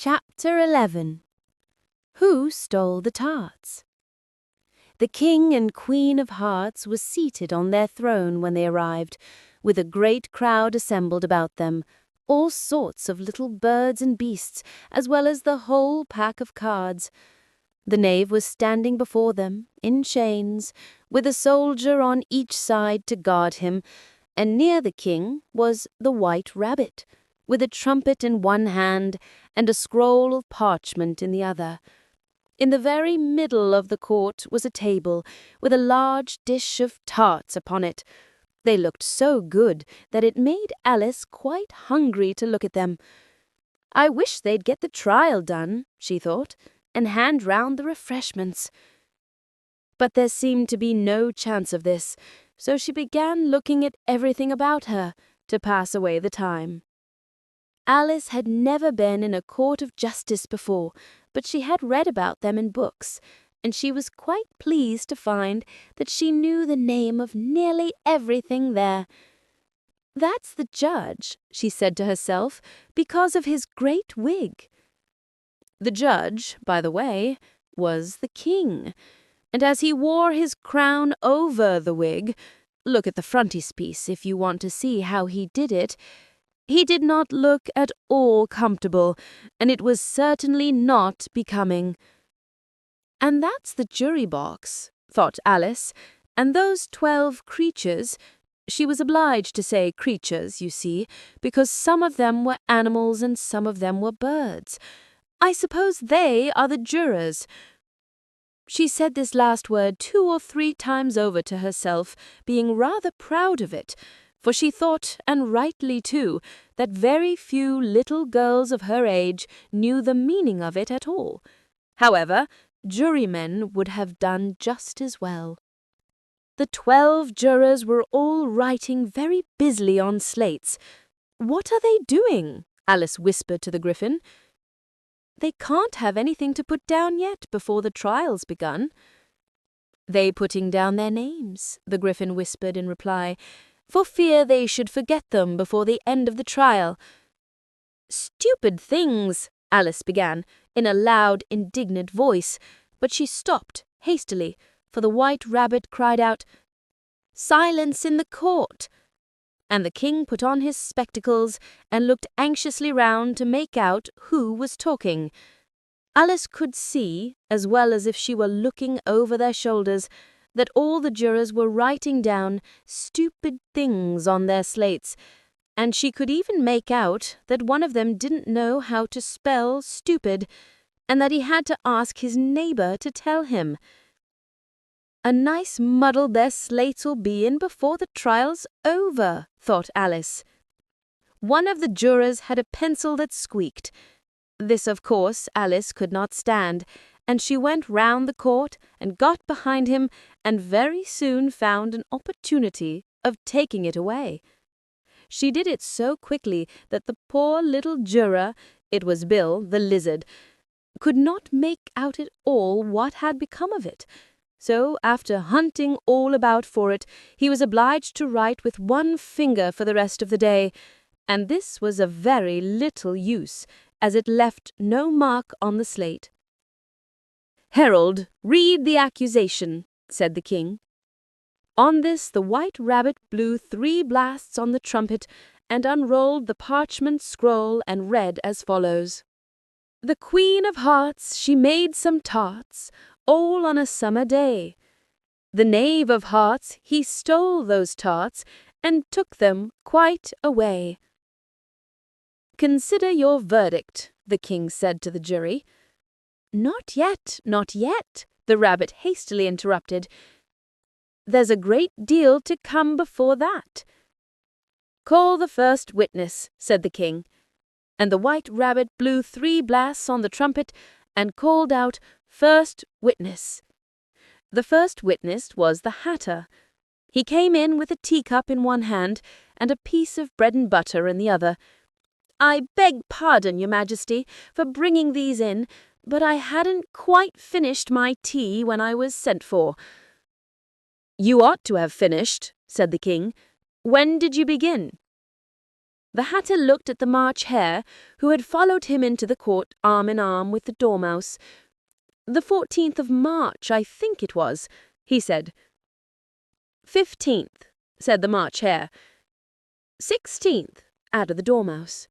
Chapter 11. Who Stole the Tarts? The King and Queen of Hearts were seated on their throne when they arrived, with a great crowd assembled about them, all sorts of little birds and beasts, as well as the whole pack of cards. The knave was standing before them, in chains, with a soldier on each side to guard him, and near the king was the White Rabbit, with a trumpet in one hand and a scroll of parchment in the other. In the very middle of the court was a table, with a large dish of tarts upon it. They looked so good that it made Alice quite hungry to look at them. "I wish they'd get the trial done," she thought, "and hand round the refreshments." But there seemed to be no chance of this, so she began looking at everything about her to pass away the time. Alice had never been in a court of justice before, but she had read about them in books, and she was quite pleased to find that she knew the name of nearly everything there. "That's the judge," she said to herself, "because of his great wig." The judge, by the way, was the king, and as he wore his crown over the wig, look at the frontispiece if you want to see how he did it, he did not look at all comfortable, and it was certainly not becoming. "And that's the jury box," thought Alice, "and those 12 creatures," she was obliged to say creatures, you see, because some of them were animals and some of them were birds. "I suppose they are the jurors." She said this last word 2 or 3 times over to herself, being rather proud of it, for she thought, and rightly too, that very few little girls of her age knew the meaning of it at all. However, jurymen would have done just as well. The 12 jurors were all writing very busily on slates. "What are they doing?" Alice whispered to the Gryphon. "They can't have anything to put down yet before the trial's begun." "They putting down their names," the Gryphon whispered in reply, "for fear they should forget them before the end of the trial." "Stupid things," Alice began, in a loud, indignant voice, but she stopped hastily, for the White Rabbit cried out, "Silence in the court!" and the king put on his spectacles and looked anxiously round to make out who was talking. Alice could see, as well as if she were looking over their shoulders, that all the jurors were writing down stupid things on their slates, and she could even make out that one of them didn't know how to spell stupid, and that he had to ask his neighbor to tell him. "A nice muddle their slates'll be in before the trial's over," thought Alice. One of the jurors had a pencil that squeaked. This, of course, Alice could not stand, and she went round the court and got behind him, and very soon found an opportunity of taking it away. She did it so quickly that the poor little juror, it was Bill, the lizard, could not make out at all what had become of it. So, after hunting all about for it, he was obliged to write with one finger for the rest of the day, and this was of very little use, as it left no mark on the slate. "Herald, read the accusation," said the king. On this the White Rabbit blew 3 blasts on the trumpet and unrolled the parchment scroll and read as follows. "The Queen of Hearts, she made some tarts, all on a summer day. The Knave of Hearts, he stole those tarts and took them quite away." "Consider your verdict," the king said to the jury. "Not yet, not yet," the rabbit hastily interrupted. "There's a great deal to come before that." "Call the first witness," said the king, and the White Rabbit blew 3 blasts on the trumpet and called out, "First witness." The first witness was the Hatter. He came in with a teacup in one hand and a piece of bread and butter in the other. "I beg pardon, Your Majesty, for bringing these in, but I hadn't quite finished my tea when I was sent for." "You ought to have finished," said the king. "When did you begin?" The Hatter looked at the March Hare, who had followed him into the court arm in arm with the Dormouse. "The 14th of March, I think it was," he said. "15th," said the March Hare. "16th," added the Dormouse.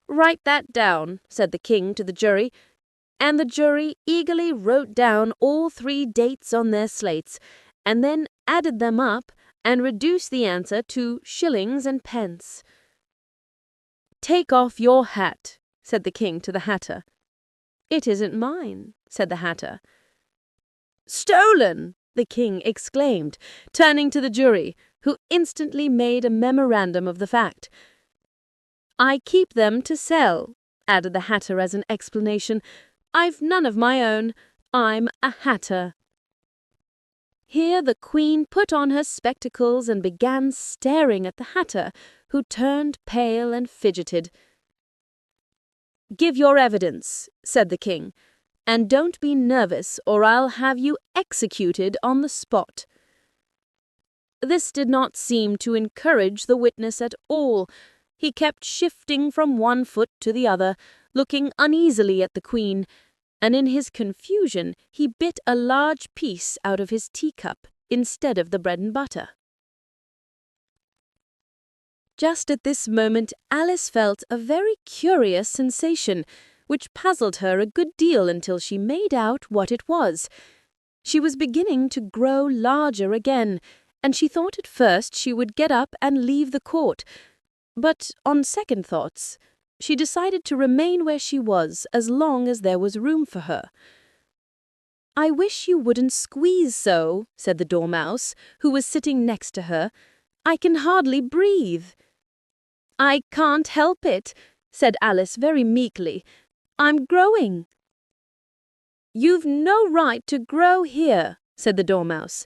"Write that down," said the king to the jury, and the jury eagerly wrote down all 3 dates on their slates, and then added them up and reduced the answer to shillings and pence. "Take off your hat," said the king to the Hatter. "It isn't mine," said the Hatter. "Stolen!" the king exclaimed, turning to the jury, who instantly made a memorandum of the fact. "I keep them to sell," added the Hatter as an explanation. "I've none of my own. I'm a Hatter." Here the queen put on her spectacles and began staring at the Hatter, who turned pale and fidgeted. "Give your evidence," said the king, "and don't be nervous or I'll have you executed on the spot." This did not seem to encourage the witness at all. He kept shifting from one foot to the other, looking uneasily at the queen, and in his confusion he bit a large piece out of his teacup instead of the bread and butter. Just at this moment Alice felt a very curious sensation, which puzzled her a good deal until she made out what it was. She was beginning to grow larger again, and she thought at first she would get up and leave the court, but on second thoughts she decided to remain where she was as long as there was room for her. "I wish you wouldn't squeeze so," said the Dormouse, who was sitting next to her. "I can hardly breathe." "I can't help it," said Alice very meekly. "I'm growing." "You've no right to grow here," said the Dormouse.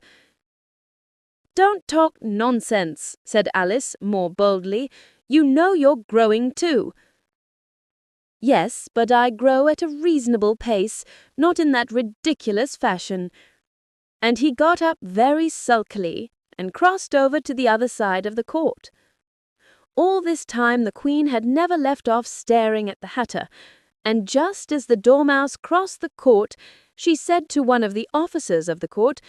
"Don't talk nonsense," said Alice more boldly. "You know you're growing too." "Yes, but I grow at a reasonable pace, not in that ridiculous fashion." And he got up very sulkily and crossed over to the other side of the court. All this time the queen had never left off staring at the Hatter, and just as the Dormouse crossed the court, she said to one of the officers of the court,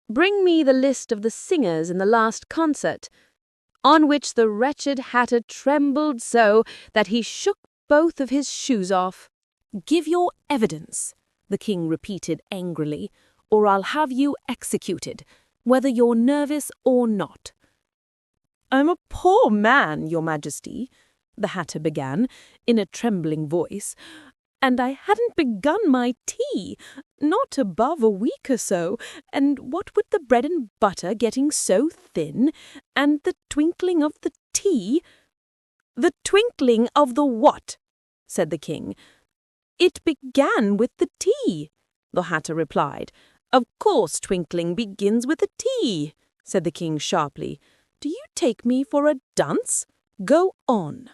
"Bring me the list of the singers in the last concert," on which the wretched Hatter trembled so that he shook both of his shoes off. "Give your evidence," the king repeated angrily, "or I'll have you executed, whether you're nervous or not." "I'm a poor man, Your Majesty," the Hatter began, in a trembling voice, "and I hadn't begun my tea, not above a week or so, and what with the bread and butter getting so thin, and the twinkling of the tea—" "The twinkling of the what?" said the king. "It began with the tea," the Hatter replied. "Of course twinkling begins with the tea," said the king sharply. "Do you take me for a dunce? Go on."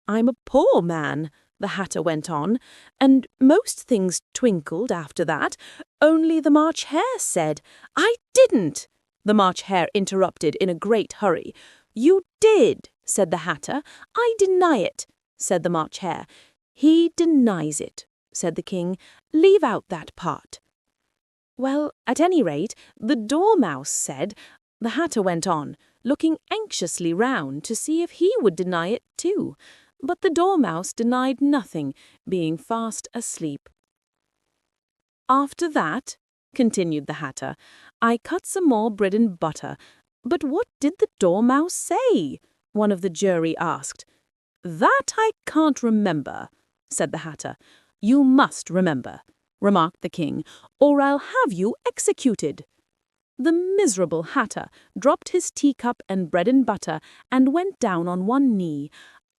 "I'm a poor man," the Hatter went on, "and most things twinkled after that, only the March Hare said—" "I didn't," the March Hare interrupted in a great hurry. "You did," said the Hatter. "I deny it," said the March Hare. "He denies it," said the king. "Leave out that part." "Well, at any rate, the Dormouse said—" the Hatter went on, looking anxiously round to see if he would deny it too, but the Dormouse denied nothing, being fast asleep. "After that," continued the Hatter, "I cut some more bread and butter. But what did the Dormouse say?" one of the jury asked. "That I can't remember," said the Hatter. "You must remember," remarked the king, "or I'll have you executed." The miserable Hatter dropped his teacup and bread and butter and went down on one knee.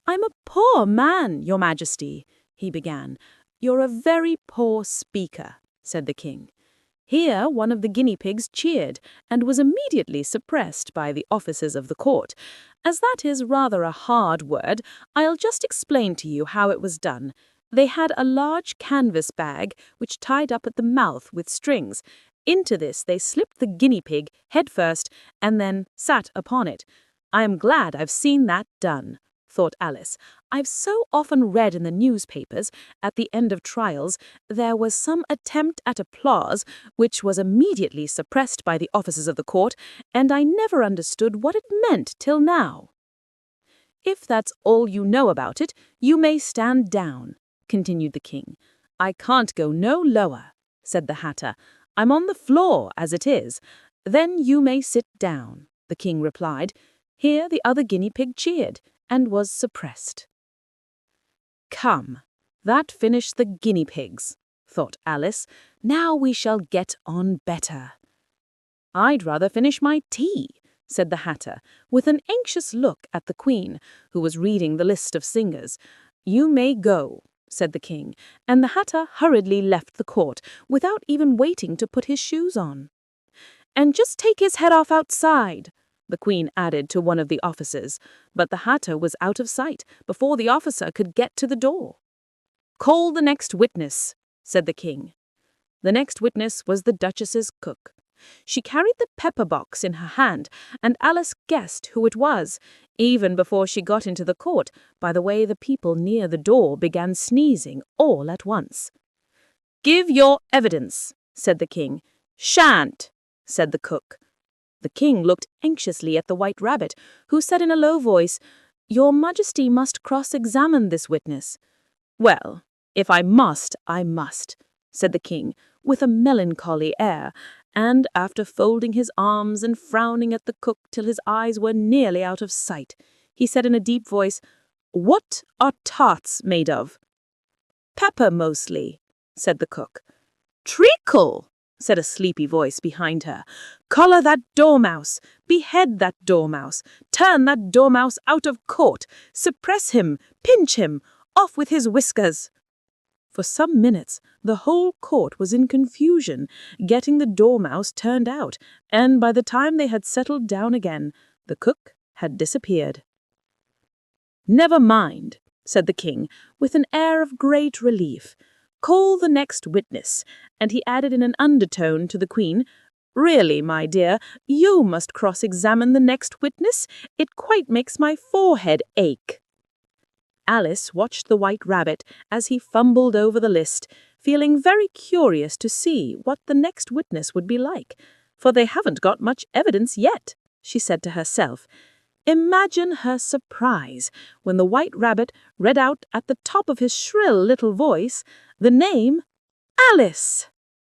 "I'm a poor man, Your Majesty," he began. "You're a very poor speaker," said the king. Here one of the guinea pigs cheered, and was immediately suppressed by the officers of the court. As that is rather a hard word, I'll just explain to you how it was done. They had a large canvas bag, which tied up at the mouth with strings. Into this they slipped the guinea pig head first, and then sat upon it. I am glad I've seen that done, thought Alice. I've so often read in the newspapers, at the end of trials, there was some attempt at applause, which was immediately suppressed by the officers of the court, and I never understood what it meant till now. If that's all you know about it, you may stand down, continued the king. I can't go no lower, said the Hatter. I'm on the floor as it is. Then you may sit down, the king replied. Here the other guinea pig cheered, and was suppressed. Come, that finished the guinea pigs, thought Alice. Now we shall get on better. I'd rather finish my tea, said the Hatter, with an anxious look at the Queen, who was reading the list of singers. You may go, said the king, and the Hatter hurriedly left the court, without even waiting to put his shoes on. And just take his head off outside, the Queen added to one of the officers, but the Hatter was out of sight before the officer could get to the door. Call the next witness, said the king. The next witness was the Duchess's cook. She carried the pepper box in her hand, and Alice guessed who it was, even before she got into the court, by the way the people near the door began sneezing all at once. Give your evidence, said the king. Shan't, said the cook. The king looked anxiously at the White Rabbit, who said in a low voice, Your Majesty must cross-examine this witness. Well, if I must, I must, said the king, with a melancholy air, and after folding his arms and frowning at the cook till his eyes were nearly out of sight, he said in a deep voice, What are tarts made of? Pepper mostly, said the cook. Treacle, said a sleepy voice behind her. Collar that dormouse, behead that dormouse, turn that dormouse out of court, suppress him, pinch him, off with his whiskers. For some minutes, the whole court was in confusion, getting the dormouse turned out, and by the time they had settled down again, the cook had disappeared. Never mind, said the king, with an air of great relief. Call the next witness, and he added in an undertone to the Queen, Really, my dear, you must cross-examine the next witness. It quite makes my forehead ache. Alice watched the White Rabbit as he fumbled over the list, feeling very curious to see what the next witness would be like, for they haven't got much evidence yet, she said to herself. Imagine her surprise when the White Rabbit read out at the top of his shrill little voice the name Alice.